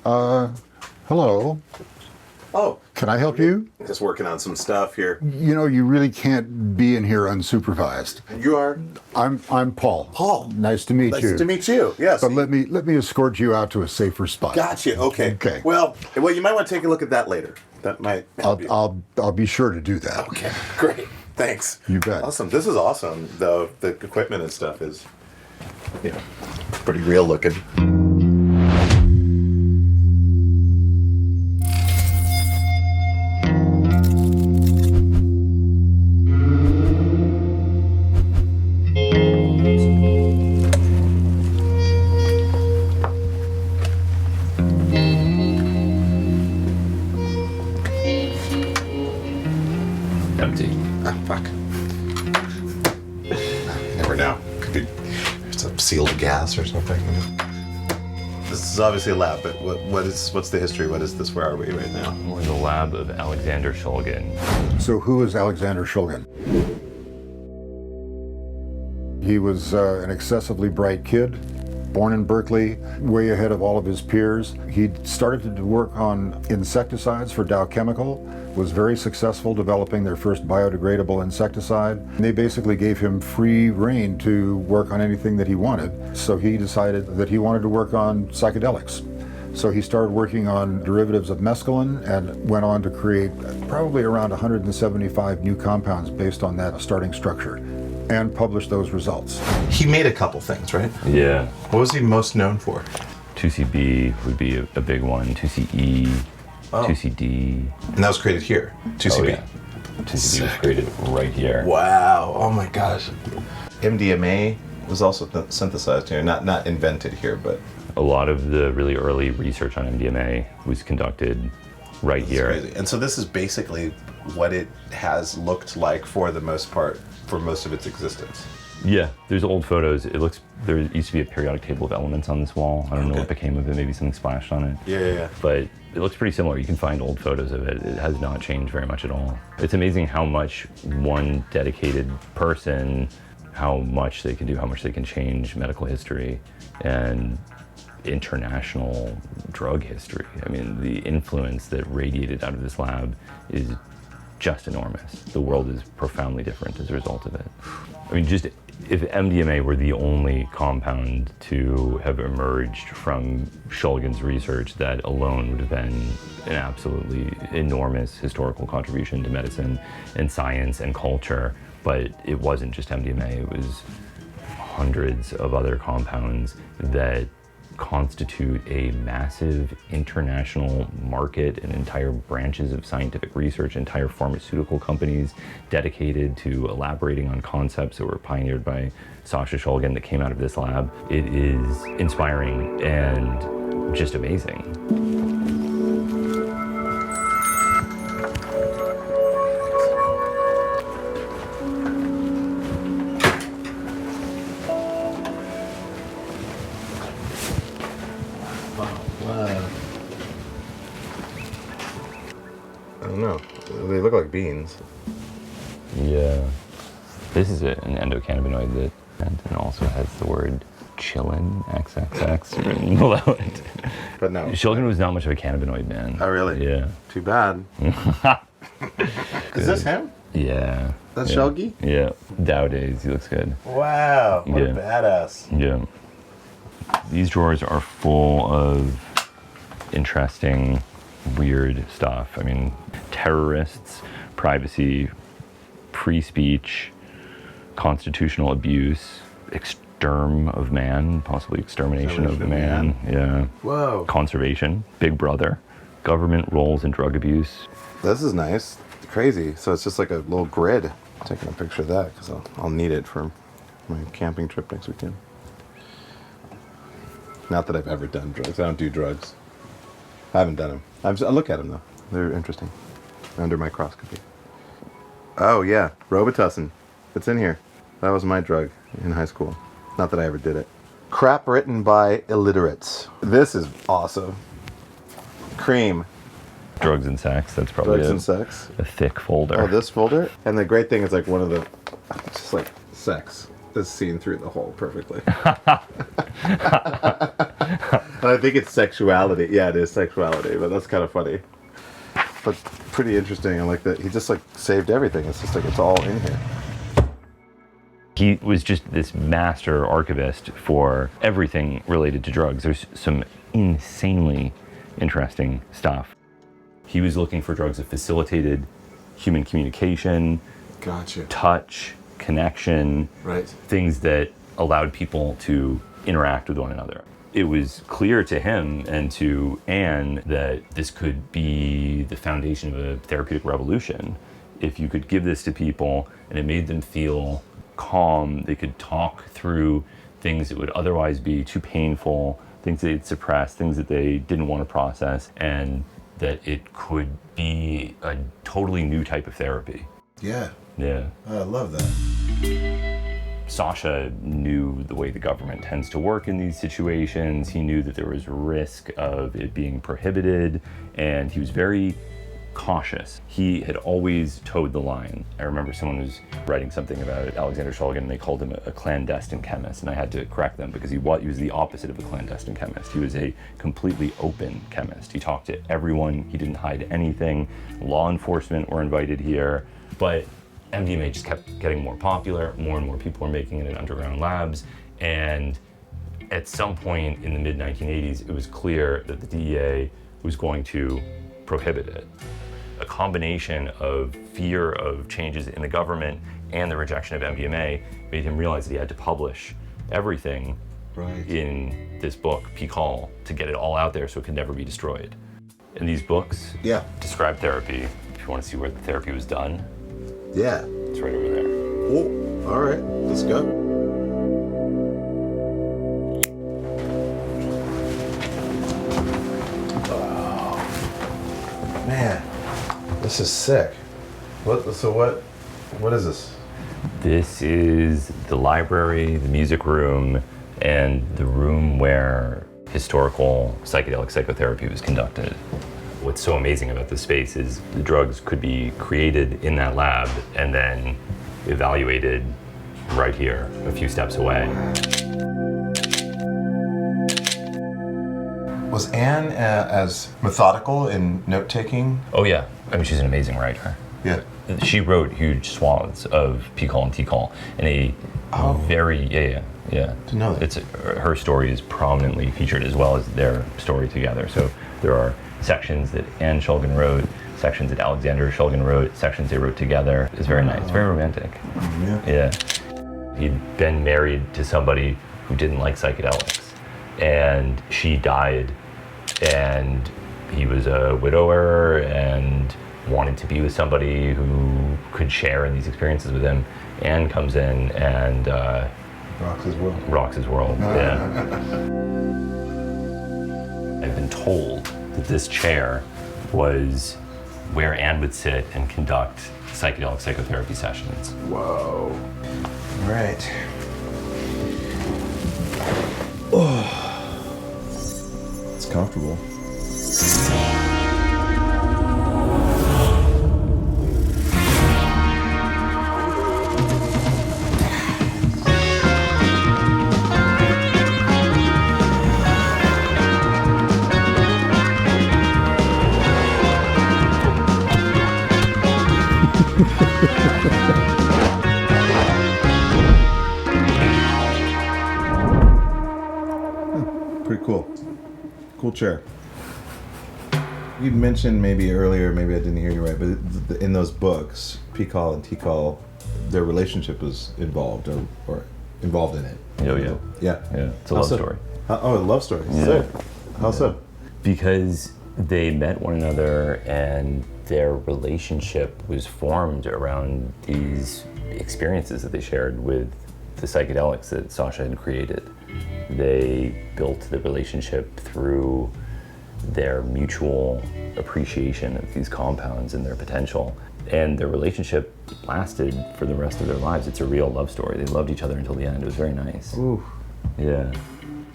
Hello. Oh. Can I help you? Just working on some stuff here. You know, you really can't be in here unsupervised. You are? I'm Paul. Paul. Nice to meet you. Nice to meet you, yes. But let me escort you out to a safer spot. Gotcha, okay. Okay. Well, you might want to take a look at that later. That might help you. I'll be sure to do that. Okay, great. Thanks. You bet. Awesome. This is awesome, though. The equipment and stuff is, pretty real looking. Empty. Ah, fuck. Never know. Could be some sealed gas or something. This is obviously a lab, but what's the history? What is this? Where are we right now? We're in the lab of Alexander Shulgin. So who is Alexander Shulgin? He was an excessively bright kid, born in Berkeley, way ahead of all of his peers. He started to work on insecticides for Dow Chemical, was very successful developing their first biodegradable insecticide. They basically gave him free rein to work on anything that he wanted. So he decided that he wanted to work on psychedelics. So he started working on derivatives of mescaline and went on to create probably around 175 new compounds based on that starting structure, and published those results. He made a couple things, right? Yeah. What was he most known for? 2CB would be a big one. 2CE, 2CD. And that was created here, 2CB. Oh, yeah. 2CB was created right here. Wow, oh my gosh. MDMA was also synthesized here, not invented here, but... A lot of the really early research on MDMA was conducted right here. Crazy. And so this is basically what it has looked like for the most part, for most of its existence. Yeah, there's old photos. There used to be a periodic table of elements on this wall. I don't know what became of it. Maybe something splashed on it. Yeah. But it looks pretty similar. You can find old photos of it. It has not changed very much at all. It's amazing how much one dedicated person, how much they can do, how much they can change medical history and international drug history. I mean, the influence that radiated out of this lab is just enormous. The world is profoundly different as a result of it. I mean, just if MDMA were the only compound to have emerged from Shulgin's research, that alone would have been an absolutely enormous historical contribution to medicine and science and culture. But it wasn't just MDMA, it was hundreds of other compounds that constitute a massive international market and entire branches of scientific research, entire pharmaceutical companies dedicated to elaborating on concepts that were pioneered by Sasha Shulgin that came out of this lab. It is inspiring and just amazing. I don't know. They look like beans. Yeah. This is an endocannabinoid that and also has the word chillin, XXX, written below it. But no. Shulgin was not much of a cannabinoid man. Oh, really? Yeah. Too bad. Is this him? Yeah. That's yeah. Shulgi? Yeah. Dow days. He looks good. Wow. What a badass. Yeah. These drawers are full of interesting, weird stuff. I mean, terrorists, privacy, free speech, constitutional abuse, exterm of man, possibly extermination of man. Yeah. Whoa. Conservation, Big Brother, government roles in drug abuse. This is nice. Crazy. So it's just like a little grid. I'm taking a picture of that because I'll need it for my camping trip next weekend. Not that I've ever done drugs. I don't do drugs. I haven't done them. I look at them though. They're interesting. Under microscopy. Oh yeah, Robitussin. It's in here. That was my drug in high school. Not that I ever did it. Crap written by illiterates. This is awesome. Cream. Drugs and sex, that's probably Drugs and sex. a thick folder. Oh, this folder? And the great thing is like one of the, just like sex is seen through the hole perfectly. And I think it's sexuality. Yeah, it is sexuality, but that's kind of funny. But pretty interesting. I like that he just like saved everything. It's just like it's all in here. He was just this master archivist for everything related to drugs. There's some insanely interesting stuff. He was looking for drugs that facilitated human communication, Gotcha. touch, connection, Right. things that allowed people to interact with one another. It was clear to him and to Anne that this could be the foundation of a therapeutic revolution. If you could give this to people and it made them feel calm, they could talk through things that would otherwise be too painful, things they'd suppress, things that they didn't want to process, and that it could be a totally new type of therapy. Yeah. Yeah. I love that. Sasha knew the way the government tends to work in these situations. He knew that there was risk of it being prohibited, and he was very cautious. He had always towed the line. I remember someone was writing something about Alexander Shulgin, and they called him a clandestine chemist, and I had to correct them because he was the opposite of a clandestine chemist. He was a completely open chemist. He talked to everyone. He didn't hide anything. Law enforcement were invited here, but MDMA just kept getting more popular. More and more people were making it in underground labs, and at some point in the mid-1980s, it was clear that the DEA was going to prohibit it. A combination of fear of changes in the government and the rejection of MDMA made him realize that he had to publish everything in this book, Pikal, to get it all out there so it could never be destroyed. And these books describe therapy. If you want to see where the therapy was done, it's right over there. Oh, all right, let's go. Oh, man, this is sick. What is this? This is the library, the music room, and the room where historical psychedelic psychotherapy was conducted. What's so amazing about this space is the drugs could be created in that lab and then evaluated right here, a few steps away. Was Anne as methodical in note-taking? Oh yeah, I mean, she's an amazing writer. Yeah. She wrote huge swaths of Pikal and Tikal in a very, yeah. Didn't know that. Her story is prominently featured as well as their story together. So there are sections that Ann Shulgin wrote, sections that Alexander Shulgin wrote, sections they wrote together. It's very nice, very romantic. Yeah. He'd been married to somebody who didn't like psychedelics, and she died, and he was a widower and wanted to be with somebody who could share in these experiences with him. Anne comes in and rocks his world. Yeah. I've been told that this chair was where Anne would sit and conduct psychedelic psychotherapy sessions. Whoa. All right. Oh. It's comfortable. Pretty cool. Cool chair. You mentioned maybe earlier, maybe I didn't hear you right, but in those books, Pikal and Tikal, their relationship was involved or involved in it. Oh yeah. Yeah. It's a love story. A love story. Yeah. How so? Because they met one another and their relationship was formed around these experiences that they shared with the psychedelics that Sasha had created. They built the relationship through their mutual appreciation of these compounds and their potential. And their relationship lasted for the rest of their lives. It's a real love story. They loved each other until the end. It was very nice. Ooh. Yeah.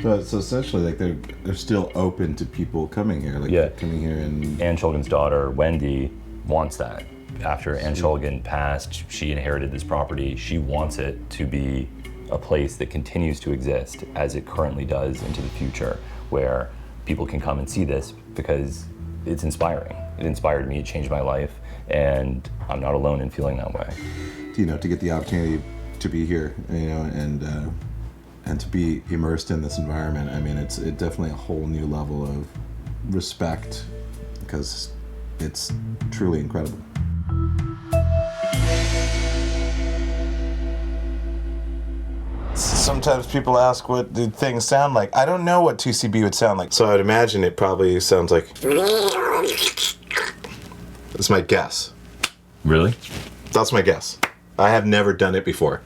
So essentially, like they're still open to people coming here, coming here and. Ann Shulgin's daughter, Wendy, wants that. After Ann Shulgin passed, she inherited this property. She wants it to be a place that continues to exist as it currently does into the future, where people can come and see this because it's inspiring. It inspired me, it changed my life, and I'm not alone in feeling that way. You know, to get the opportunity to be here, you know, and to be immersed in this environment, I mean, it's definitely a whole new level of respect, because it's truly incredible. Sometimes people ask, what do things sound like? I don't know what 2CB would sound like, so I'd imagine it probably sounds like... That's my guess. Really? That's my guess. I have never done it before.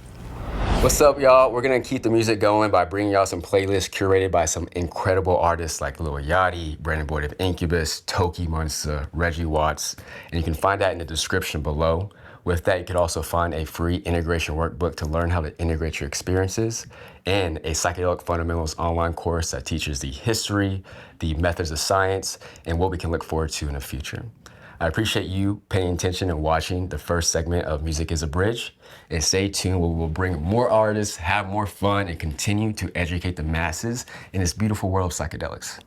What's up, y'all? We're gonna keep the music going by bringing y'all some playlists curated by some incredible artists like Lil Yachty, Brandon Boyd of Incubus, Toki Munsa, Reggie Watts, and you can find that in the description below. With that, you can also find a free integration workbook to learn how to integrate your experiences, and a Psychedelic Fundamentals online course that teaches the history, the methods of science, and what we can look forward to in the future. I appreciate you paying attention and watching the first segment of Music is a Bridge. And stay tuned, we will bring more artists, have more fun, and continue to educate the masses in this beautiful world of psychedelics.